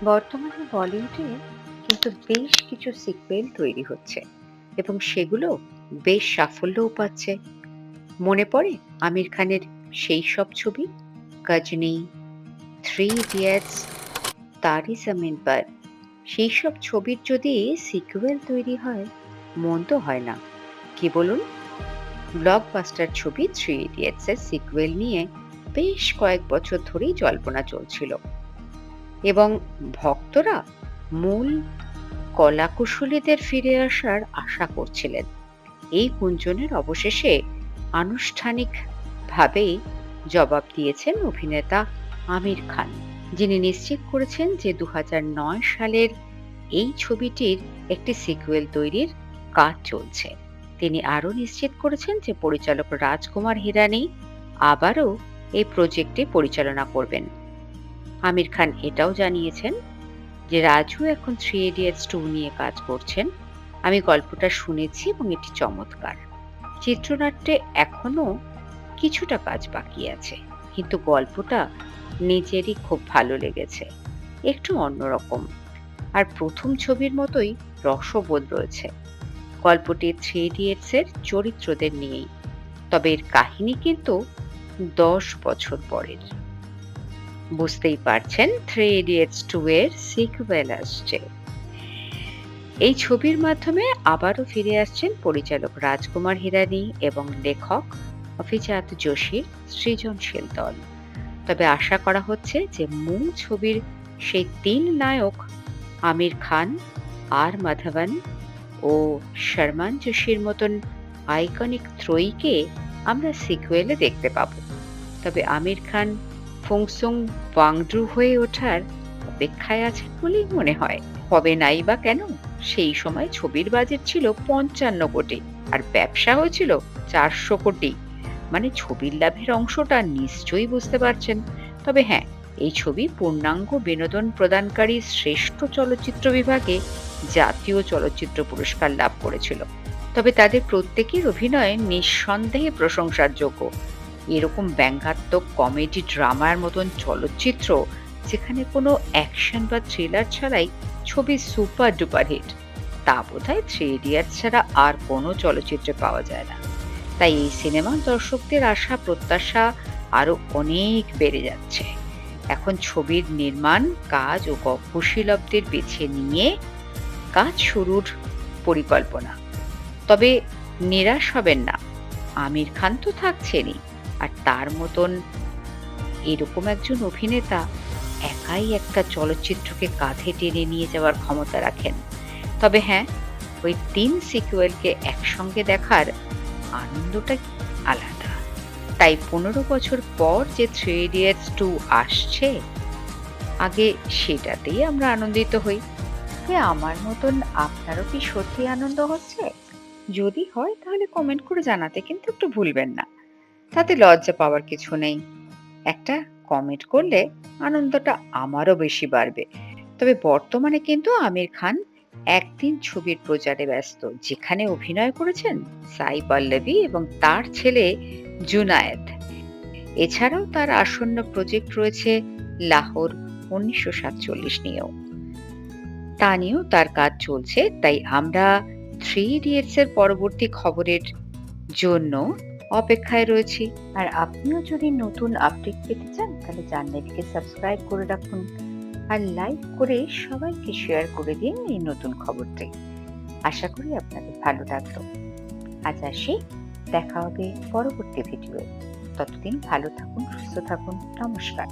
বর্তমানে বলিউডে কিন্তু বেশ কিছু সিকুয়েল তৈরি হচ্ছে এবং সেগুলো বেশ সাফল্যও পাচ্ছে। মনে পড়ে আমির খানের সেই সব ছবি, গজনী, থ্রি ইডিয়টস, তারি জমিন পর। সেই সব ছবির যদি সিকুয়েল তৈরি হয়, মন্দ হয় না, কি বলুন? ব্লকবাস্টার ছবি থ্রি ইডিয়টস এর সিকুয়েল নিয়ে বেশ কয়েক বছর ধরেই জল্পনা চলছিল এবং ভক্তরা মূল কলাকুশলীদের ফিরে আসার আশা করছিলেন। এই গুঞ্জনের অবশেষে আনুষ্ঠানিকভাবেই জবাব দিয়েছেন অভিনেতা আমির খান, যিনি নিশ্চিত করেছেন যে ২০০৯ সালের এই ছবিটির একটি সিকুয়েল তৈরির কাজ চলছে। তিনি আরও নিশ্চিত করেছেন যে পরিচালক রাজকুমার হিরানি আবারও এই প্রজেক্টটি পরিচালনা করবেন। আমির খান এটাও জানিয়েছেন যে রাজু এখন থ্রি ইডিয়টস 2 নিয়ে কাজ করছেন। আমি গল্পটা শুনেছি এবং এটি চমৎকার। চিত্রনাট্যে এখনো কিছুটা কাজ বাকি আছে, কিন্তু গল্পটা নিজেরই খুব ভালো লেগেছে। একটু অন্যরকম, আর প্রথম ছবির মতোই রসবোধ রয়েছে। গল্পটি থ্রি ইডিয়টস এর চরিত্রদের নিয়েই, তবে এর কাহিনী কিন্তু 10 বছর পরের। বুঝতেই পারছেন থ্রি ইডিয়টস 2 এর সিকুয়েল আসছে। এই ছবির মাধ্যমে আবারও ফিরে আসছেন পরিচালক রাজকুমার হিরানি এবং লেখক অভিজাত যোশীর সৃজনশীল দল। তবে আশা করা হচ্ছে যে মূল ছবির সেই ৩ নায়ক আমির খান, আর মাধবন ও শর্মান যোশীর মতন আইকনিক ত্রয়ীকে আমরা সিকুয়েলে দেখতে পাবো। তবে আমির খান ফুংসুং ওয়াংডু হয়ে ওঠার অপেক্ষায় আছেন বলেই মনে হয়। হবে নাই বা কেন? সেই সময় ছবির বাজেট ছিল ৫৫ কোটি আর ব্যবসা হয়েছিল ৪০০ কোটি। মানে ছবির লাভের অংশটা নিশ্চয়ই বুঝতে পারছেন। তবে হ্যাঁ, এই ছবি পূর্ণাঙ্গ বিনোদন প্রদানকারী শ্রেষ্ঠ চলচ্চিত্র বিভাগে জাতীয় চলচ্চিত্র পুরস্কার লাভ করেছিল। তবে তাদের প্রত্যেকের অভিনয় নিঃসন্দেহে প্রশংসার যোগ্য। এরকম ব্যঙ্গাত্মক কমেডি ড্রামার মতন চলচ্চিত্র, যেখানে কোনো অ্যাকশন বা থ্রিলার ছাড়াই ছবি সুপার ডুপার হিট, তা বোধহয় থ্রি ইডিয়টস ছাড়া আর কোনো চলচ্চিত্রে পাওয়া যায় না। তাই এই সিনেমা দর্শকদের আশা প্রত্যাশা আরো অনেক বেড়ে যাচ্ছে। এখন ছবির নির্মাণ কাজ ও কুশীলবদের বেছে নিয়ে কাজ শুরুর পরিকল্পনা। তবে নিরাশ হবেন না, আমির খান তো থাকছেনই, আর তার মতন এরকম একজন অভিনেতা একাই একটা চলচ্চিত্রকে কাঁধে টেনে নিয়ে যাওয়ার ক্ষমতা রাখেন। তবে হ্যাঁ, ওই ৩ সিকুয়েলকে একসঙ্গে দেখার আনন্দটা আলাদা। তাই ১৫ বছর পর যে থ্রি ইডিয়টস 2 আসছে, আগে সেটাতেই আমরা আনন্দিত হই। আমার মতন আপনারও কি সত্যি আনন্দ হচ্ছে? যদি হয় তাহলে কমেন্ট করে জানাতে কিন্তু একটু ভুলবেন না। তাতে লজ্জা পাওয়ার কিছু নেই। একটা কমেন্ট করলে আনন্দটা আমারও বেশি বাড়বে। তবে বর্তমানে কিন্তু আমির খান একদিন ছবির প্রচারে ব্যস্ত, যেখানে অভিনয় করেছেন সাই পল্লবী এবং তার ছেলে জুনায়েদ। এছাড়াও তার আসন্ন প্রজেক্ট রয়েছে লাহোর ১৯৪৭ নিয়েও। তা নিয়েও তার কাজ চলছে। তাই আমরা থ্রি ইডিয়টস এর পরবর্তী খবরের জন্য অপেক্ষায় রয়েছি। আর আপনিও যদি নতুন আপডেট পেতে চান, তাহলে চ্যানেলটিকে সাবস্ক্রাইব করে রাখুন আর লাইক করে সবাইকে শেয়ার করে দিন এই নতুন খবরটি। আশা করি আপনাদের ভালো লাগলো। আজ আসি, দেখা হবে পরবর্তী ভিডিওয়ে। ততদিন ভালো থাকুন, সুস্থ থাকুন। নমস্কার।